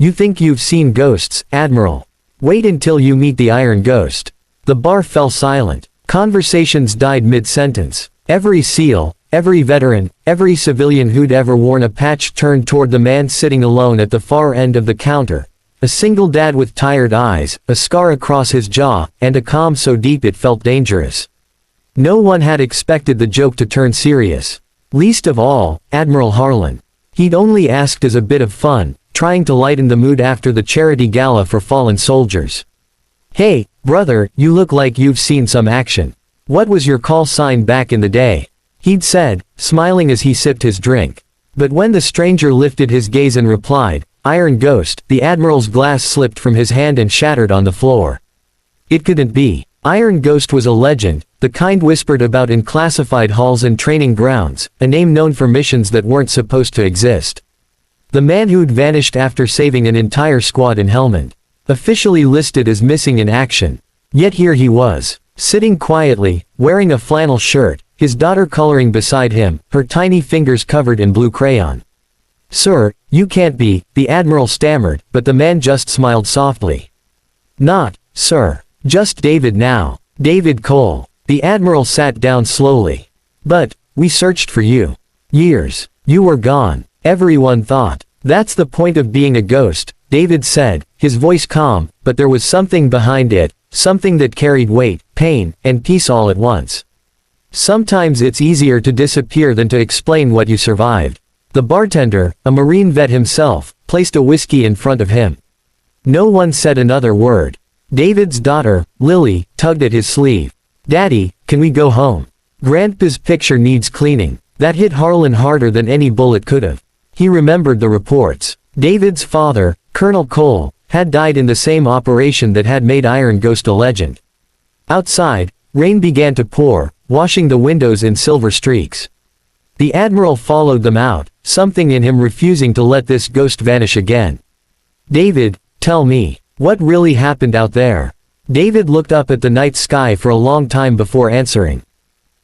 You think you've seen ghosts, Admiral? Wait until you meet the Iron Ghost. The bar fell silent. Conversations died mid-sentence. Every SEAL, every veteran, every civilian who'd ever worn a patch turned toward the man sitting alone at the far end of the counter. A single dad with tired eyes, a scar across his jaw, and a calm so deep it felt dangerous. No one had expected the joke to turn serious. Least of all, Admiral Harlan. He'd only asked as a bit of fun, trying to lighten the mood after the charity gala for fallen soldiers. Hey, brother, you look like you've seen some action. What was your call sign back in the day? He'd said, smiling as he sipped his drink. But when the stranger lifted his gaze and replied, Iron Ghost, the Admiral's glass slipped from his hand and shattered on the floor. It couldn't be. Iron Ghost was a legend, the kind whispered about in classified halls and training grounds, a name known for missions that weren't supposed to exist. The man who'd vanished after saving an entire squad in Helmand. Officially listed as missing in action. Yet here he was, sitting quietly, wearing a flannel shirt, his daughter coloring beside him, her tiny fingers covered in blue crayon. Sir, you can't be, the Admiral stammered, but the man just smiled softly. Not, sir. Just David now. David Cole. The Admiral sat down slowly. But, we searched for you. Years. You were gone. Everyone thought. That's the point of being a ghost, David said, his voice calm, but there was something behind it, something that carried weight, pain, and peace all at once. Sometimes it's easier to disappear than to explain what you survived. The bartender, a Marine vet himself, placed a whiskey in front of him. No one said another word. David's daughter, Lily, tugged at his sleeve. Daddy, can we go home? Grandpa's picture needs cleaning. That hit Harlan harder than any bullet could have. He remembered the reports. David's father, Colonel Cole, had died in the same operation that had made Iron Ghost a legend. Outside, rain began to pour, washing the windows in silver streaks. The Admiral followed them out, something in him refusing to let this ghost vanish again. David, tell me. What really happened out there? David looked up at the night sky for a long time before answering.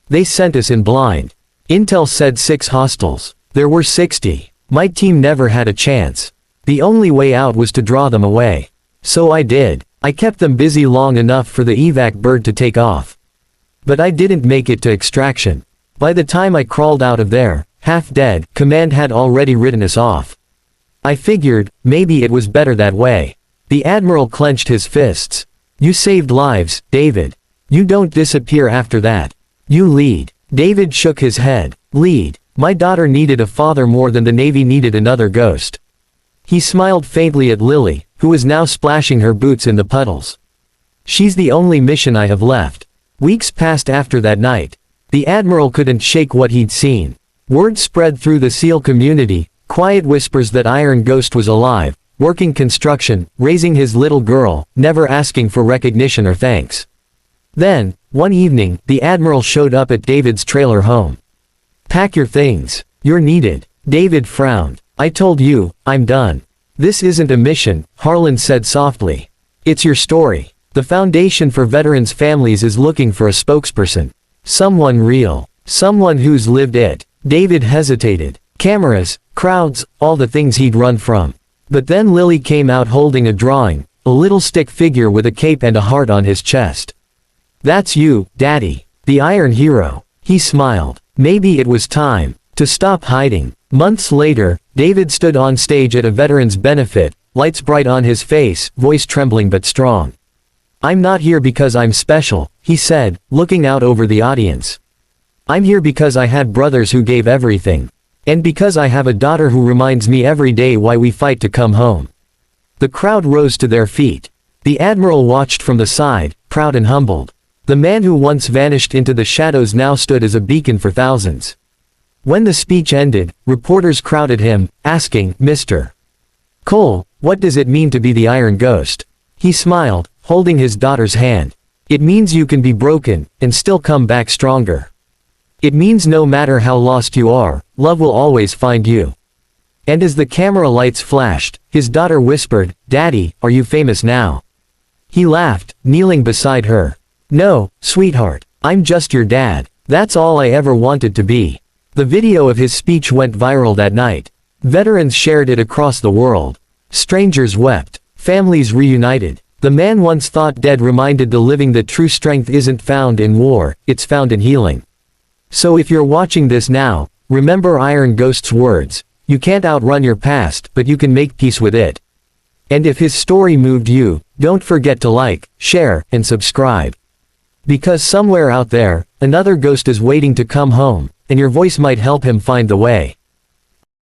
They sent us in blind. Intel said 6 hostiles. There were 60. My team never had a chance. The only way out was to draw them away. So I did. I kept them busy long enough for the evac bird to take off. But I didn't make it to extraction. By the time I crawled out of there, half dead, command had already written us off. I figured, maybe it was better that way. The Admiral clenched his fists. You saved lives, David. You don't disappear after that. You lead. David shook his head. Lead. My daughter needed a father more than the Navy needed another ghost. He smiled faintly at Lily, who was now splashing her boots in the puddles. She's the only mission I have left. Weeks passed after that night. The Admiral couldn't shake what he'd seen. Word spread through the SEAL community, quiet whispers that Iron Ghost was alive, working construction, raising his little girl, never asking for recognition or thanks. Then, one evening, the Admiral showed up at David's trailer home. Pack your things. You're needed. David frowned. I told you, I'm done. This isn't a mission, Harlan said softly. It's your story. The Foundation for Veterans Families is looking for a spokesperson. Someone real. Someone who's lived it. David hesitated. Cameras, crowds, all the things he'd run from. But then Lily came out holding a drawing, a little stick figure with a cape and a heart on his chest. That's you, Daddy. The Iron Hero. He smiled. Maybe it was time to stop hiding. Months later, David stood on stage at a veterans benefit, lights bright on his face, voice trembling but strong. I'm not here because I'm special, he said, looking out over the audience. I'm here because I had brothers who gave everything. And because I have a daughter who reminds me every day why we fight to come home. The crowd rose to their feet. The Admiral watched from the side, proud and humbled. The man who once vanished into the shadows now stood as a beacon for thousands. When the speech ended, reporters crowded him, asking, Mr. Cole, what does it mean to be the Iron Ghost? He smiled, holding his daughter's hand. It means you can be broken, and still come back stronger. It means no matter how lost you are, love will always find you. And as the camera lights flashed, his daughter whispered, Daddy, are you famous now? He laughed, kneeling beside her. No, sweetheart, I'm just your dad. That's all I ever wanted to be. The video of his speech went viral that night. Veterans shared it across the world. Strangers wept. Families reunited. The man once thought dead reminded the living that true strength isn't found in war, it's found in healing. So if you're watching this now, remember Iron Ghost's words: you can't outrun your past, but you can make peace with it. And if his story moved you, don't forget to like, share, and subscribe. Because somewhere out there, another ghost is waiting to come home, and your voice might help him find the way.